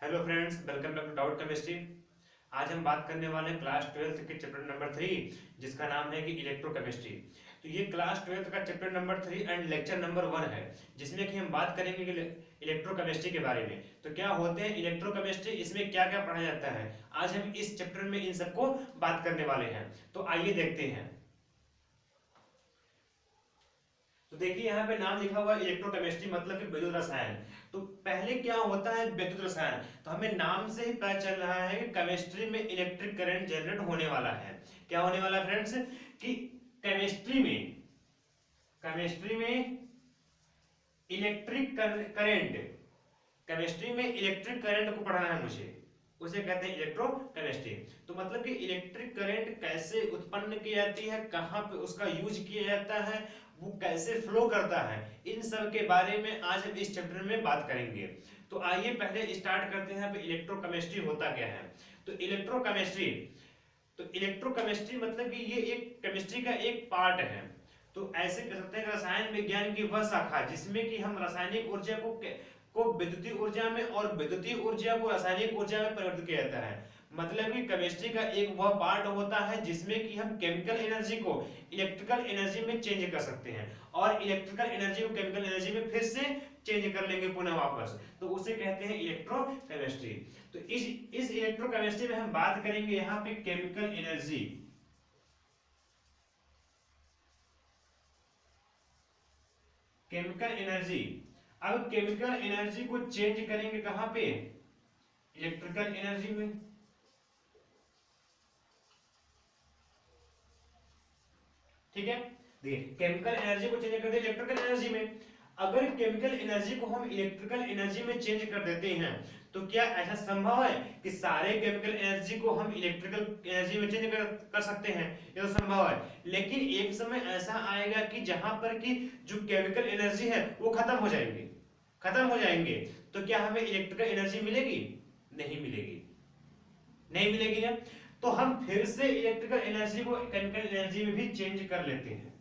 Hello friends, welcome back to Doubt Chemistry. आज हम बात करने वाले हैं क्लास 12th के चैप्टर नंबर 3, जिसका नाम है कि इलेक्ट्रोकेमिस्ट्री। तो ये क्लास 12th का chapter number 3 and lecture number 1 है, जिसमें कि हम बात करेंगे कि इलेक्ट्रोकेमिस्ट्री के बारे में। तो क्या होते हैं इलेक्ट्रोकेमिस्ट्री, इसमें क्या क्या पढ़ा जाता है, आज हम इस चैप्टर में इन सबको बात करने वाले हैं। तो आइए देखते हैं। तो देखिए यहाँ पे नाम लिखा हुआ है इलेक्ट्रोकेमिस्ट्री, मतलब कि विद्युत रसायन। तो पहले क्या होता है विद्युत रसायन, तो हमें नाम से ही पता चल रहा है कि केमिस्ट्री में इलेक्ट्रिक करंट जनरेट होने वाला है। क्या होने वाला है फ्रेंड्स, कि केमिस्ट्री में इलेक्ट्रिक करंट, केमिस्ट्री में इलेक्ट्रिक करंट को पढ़ाना है मुझे, उसे कहते हैं इलेक्ट्रोकेमिस्ट्री। तो मतलब कि इलेक्ट्रिक करंट कैसे उत्पन्न की जाती है, कहाँ पे उसका यूज किया जाता है, वो कैसे फ्लो करता है, इन सब के बारे में आज हम इस चैप्टर में बात करेंगे। तो आइए पहले स्टार्ट करते हैं इलेक्ट्रोकेमिस्ट्री होता क्या है। तो इलेक्ट्रोकेमिस्ट्री मतलब कि ये एक केमिस्ट्री का एक पार्ट है। तो ऐसे कह सकते हैं रसायन विज्ञान की वह शाखा जिसमें कि हम रासायनिक ऊर्जा को विद्युतीय ऊर्जा में और विद्युतीय ऊर्जा को रासायनिक ऊर्जा में परिवर्तित किया जाता है। मतलब कि केमिस्ट्री का एक वह पार्ट होता है जिसमें कि हम केमिकल एनर्जी को इलेक्ट्रिकल एनर्जी में चेंज कर सकते हैं और इलेक्ट्रिकल एनर्जी को केमिकल एनर्जी में फिर से चेंज कर लेंगे पुनः वापस, तो उसे कहते हैं इलेक्ट्रोकेमिस्ट्री। तो इस इलेक्ट्रोकेमिस्ट्री में हम बात करेंगे यहाँ पे केमिकल एनर्जी। केमिकल एनर्जी, अब केमिकल एनर्जी को चेंज करेंगे कहां पे, इलेक्ट्रिकल एनर्जी में। ठीक है, देखिए केमिकल एनर्जी को चेंज कर दे इलेक्ट्रिकल एनर्जी में। अगर केमिकल एनर्जी को हम इलेक्ट्रिकल एनर्जी में चेंज कर देते हैं तो क्या ऐसा संभव है कि सारे केमिकल एनर्जी को हम इलेक्ट्रिकल एनर्जी में चेंज कर सकते हैं? ये तो संभव है, लेकिन एक समय ऐसा आएगा कि जहां पर कि जो केमिकल एनर्जी है वो खत्म हो जाएंगे। तो क्या हमें इलेक्ट्रिकल एनर्जी मिलेगी? नहीं मिलेगी, नहीं मिलेगी ना। तो हम फिर से इलेक्ट्रिकल एनर्जी को केमिकल एनर्जी में भी चेंज कर लेते हैं।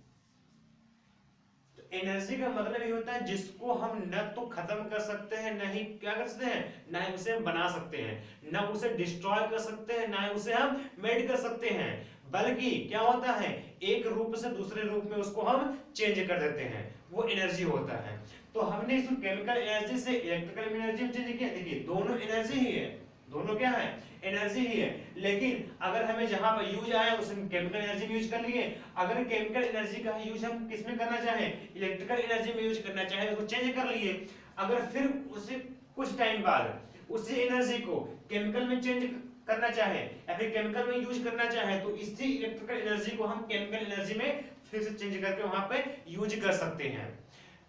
तो एनर्जी का मतलब ये होता है जिसको हम न तो खत्म कर सकते हैं, न ही क्या कर सकते हैं, न ही उसे हम बना सकते हैं, न उसे डिस्ट्रॉय कर सकते हैं, न ही उसे हम मेड कर सकते हैं, बल्कि क्या होता है एक रूप से दूसरे रूप में उसको हम चेंज कर देते हैं, वो एनर्जी होता है। तो हमने इस केमिकल एनर्जी से इलेक्ट्रिकल एनर्जी में चेंज किया। देखिए दोनों एनर्जी ही है, दोनों क्या है, एनर्जी ही है। लेकिन अगर हमें जहां पर यूज आया उसमें केमिकल एनर्जी में यूज कर लिए। अगर केमिकल एनर्जी का यूज हम किस में करना चाहें, इलेक्ट्रिकल एनर्जी में यूज करना चाहें, उसको चेंज कर लिए। अगर फिर उसे कुछ टाइम बाद उसी एनर्जी को केमिकल में चेंज करना चाहे या फिर केमिकल में यूज करना चाहे तो इसी इलेक्ट्रिकल एनर्जी को हम केमिकल एनर्जी में फिर से चेंज करके वहां पे यूज कर सकते हैं।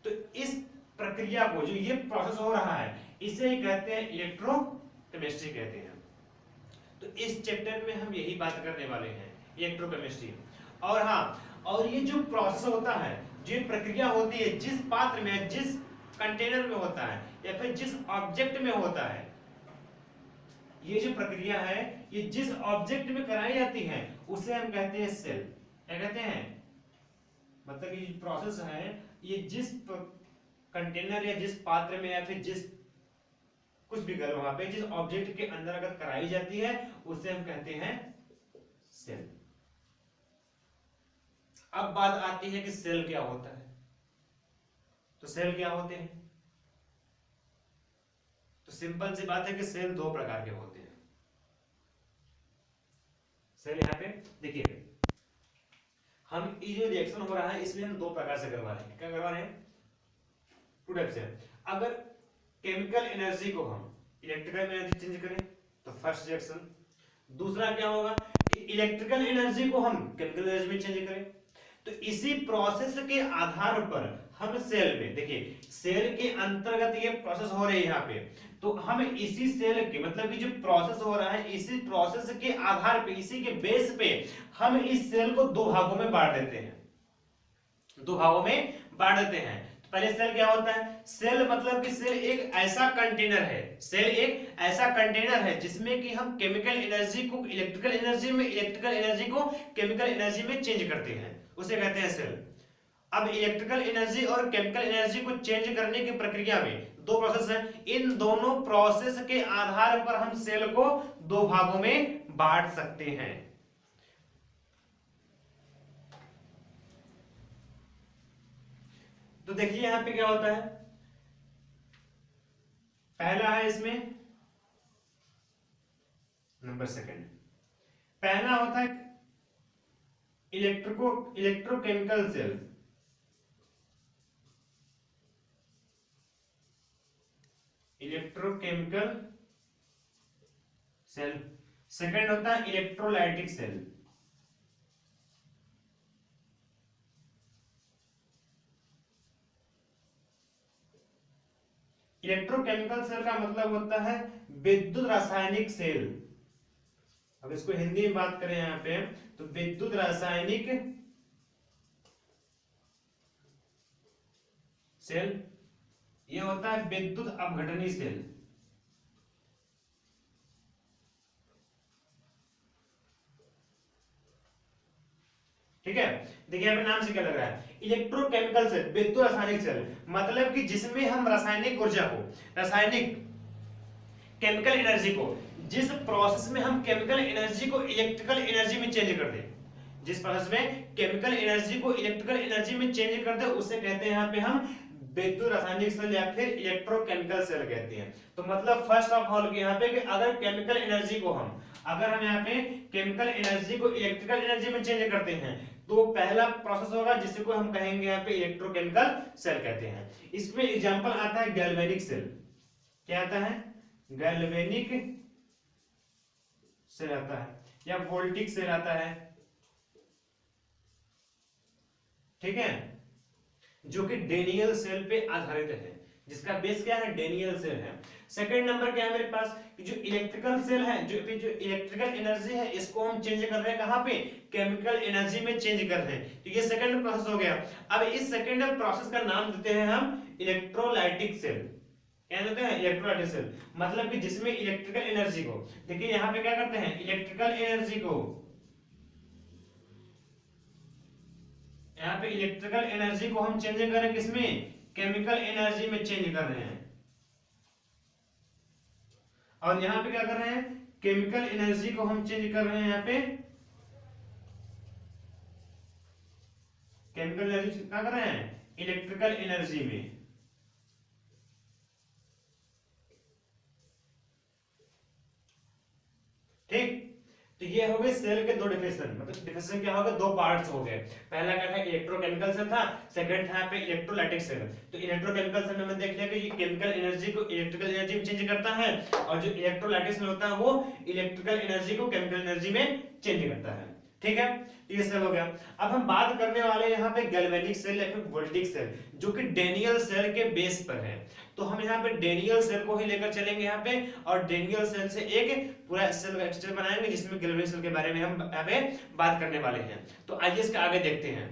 तो इस प्रक्रिया को, जो ये प्रोसेस हो रहा है, इसे ही कहते हैं इलेक्ट्रोकेमिस्ट्री कहते हैं। तो इस चैप्टर में हम यही बात करने वाले हैं, इलेक्ट्रोकेमिस्ट्री। और हाँ, और ये जो प्रोसेस होता है, जो प्रक्रिया होती है, जिस पात्र में, जिस कंटेनर में होता है या फिर जिस ऑब्जेक्ट में होता है, ये जो प्रक्रिया है ये जिस ऑब्जेक्ट में कराई जाती है उसे हम कहते हैं सेल। क्या कहते हैं, मतलब ये प्रोसेस है, ये जिस कंटेनर या जिस पात्र में या फिर जिस कुछ भी करो वहां पे, जिस ऑब्जेक्ट के अंदर अगर कराई जाती है उसे हम कहते हैं सेल। अब बात आती है कि सेल क्या होता है। तो सेल क्या होते हैं, तो सिंपल सी बात है कि सेल दो प्रकार के होते हैं। सेल यहां पे देखिए, हम ये जो रिएक्शन हो रहा है इसमें हम दो प्रकार से करवा रहे हैं। क्या करवा रहे हैं, टू टाइप से। अगर केमिकल एनर्जी को हम इलेक्ट्रिकल एनर्जी चेंज करें तो फर्स्ट रिएक्शन। दूसरा क्या होगा कि इलेक्ट्रिकल एनर्जी को हम केमिकल एनर्जी में चेंज करें। तो इसी प्रोसेस के आधार पर हम सेल में, देखिए सेल के अंतर्गत ये प्रोसेस हो रही है यहाँ पे, तो हम इसी सेल के, मतलब कि जो प्रोसेस हो रहा है इसी प्रोसेस के आधार पे, इसी के बेस पे हम इस सेल को दो भागों में बांट देते हैं, दो भागों में बांट देते हैं। तो पहले सेल क्या होता है, सेल मतलब कि सेल एक ऐसा कंटेनर है, सेल एक ऐसा कंटेनर है जिसमें कि हम केमिकल एनर्जी को इलेक्ट्रिकल एनर्जी में, इलेक्ट्रिकल एनर्जी को केमिकल एनर्जी में चेंज करते हैं, उसे कहते हैं सेल। अब इलेक्ट्रिकल एनर्जी और केमिकल एनर्जी को चेंज करने की प्रक्रिया में दो प्रोसेस है, इन दोनों प्रोसेस के आधार पर हम सेल को दो भागों में बांट सकते हैं। तो देखिए यहां पे क्या होता है, पहला है इसमें नंबर सेकंड, पहला होता है electrochemical cell, electrochemical cell. Second होता है इलेक्ट्रोलाइटिक सेल। इलेक्ट्रोकेमिकल सेल का मतलब होता है विद्युत रासायनिक सेल। अब इसको हिंदी में बात करें यहां पे तो विद्युत रासायनिक सेल, यह होता है विद्युत अपघटनी सेल। ठीक है, देखिए यहाँ पे नाम से क्या लग रहा है, इलेक्ट्रोकेमिकल सेल, विद्युत रासायनिक सेल, मतलब कि जिसमें हम रासायनिक ऊर्जा को, रासायनिक केमिकल एनर्जी को, जिस प्रोसेस में हम केमिकल एनर्जी को इलेक्ट्रिकल एनर्जी में चेंज कर दें, जिस प्रोसेस में केमिकल एनर्जी को इलेक्ट्रिकल एनर्जी में चेंज कर दे उसे कहते हैं यहाँ पे हम विद्युत रासायनिक सेल या फिर इलेक्ट्रोकेमिकल सेल कहते हैं। तो मतलब फर्स्ट ऑफ ऑल यहाँ पे कि अगर केमिकल एनर्जी को हम, अगर हम यहाँ पे केमिकल एनर्जी को इलेक्ट्रिकल एनर्जी में चेंज करते हैं तो पहला प्रोसेस होगा जिसे को हम कहेंगे यहाँ पे इलेक्ट्रोकेमिकल सेल कहते हैं। इसमें एग्जांपल आता है गैल्वेनिक सेल। क्या आता है? गैल्वेनिक सेल आता है या वोल्टिक सेल आता है, ठीक है, जो कि डेनियल सेल पे आधारित है, जिसका बेस क्या है? डेनियल सेल है। सेकंड नंबर क्या है मेरे पास कि जो इलेक्ट्रिकल सेल है, जो इलेक्ट्रिकल एनर्जी है इसको हम चेंज कर रहे हैं कहां पे? केमिकल एनर्जी में चेंज कर रहे हैं। तो ये सेकंड प्रोसेस हो गया। अब इस सेकंड प्रोसेस का नाम देते हैं हम इलेक्ट्रोलाइटिक सेल। क्या देते हैं? इलेक्ट्रोलाइटिक सेल, मतलब कि जिसमें इलेक्ट्रिकल एनर्जी को, देखिए यहां पे क्या करते हैं, इलेक्ट्रिकल एनर्जी को, यहाँ पे इलेक्ट्रिकल एनर्जी को हम चेंज कर रहे हैं किसमें? केमिकल एनर्जी में चेंज कर रहे हैं। और यहाँ पे क्या कर रहे हैं? केमिकल एनर्जी को हम चेंज कर रहे हैं यहाँ पे, केमिकल एनर्जी क्या कर रहे हैं? इलेक्ट्रिकल एनर्जी में। ठीक, तो ये हो गए सेल के दो डिफिनेशन, मतलब डिफिनेशन क्या हो गए? दो पार्ट्स हो गए। पहला क्या था? इलेक्ट्रोकेमिकल सेल था, सेकंड था यहाँ पे इलेक्ट्रोलाइटिक सेल। तो इलेक्ट्रोकेमिकल सेल में हमने देख लिया कि ये केमिकल एनर्जी को इलेक्ट्रिकल एनर्जी में चेंज करता है, और जो इलेक्ट्रोलाइटिक सेल होता है वो इलेक्ट्रिकल एनर्जी को केमिकल एनर्जी में चेंज करता है। ठीक है, ये सेल हो गया। अब हम बात करने वाले यहाँ पे गैल्वेनिक सेल या फिर वोल्टिक सेल, जो कि डेनियल सेल के बेस पर है। तो हम यहाँ पे डेनियल सेल को ही लेकर चलेंगे यहाँ पे, और डेनियल सेल से एक पूरा सेल बनाएंगे जिसमें गैल्वेनिक सेल के बारे में हम यहाँ पे बात करने वाले हैं। तो आइए इसके आगे देखते हैं।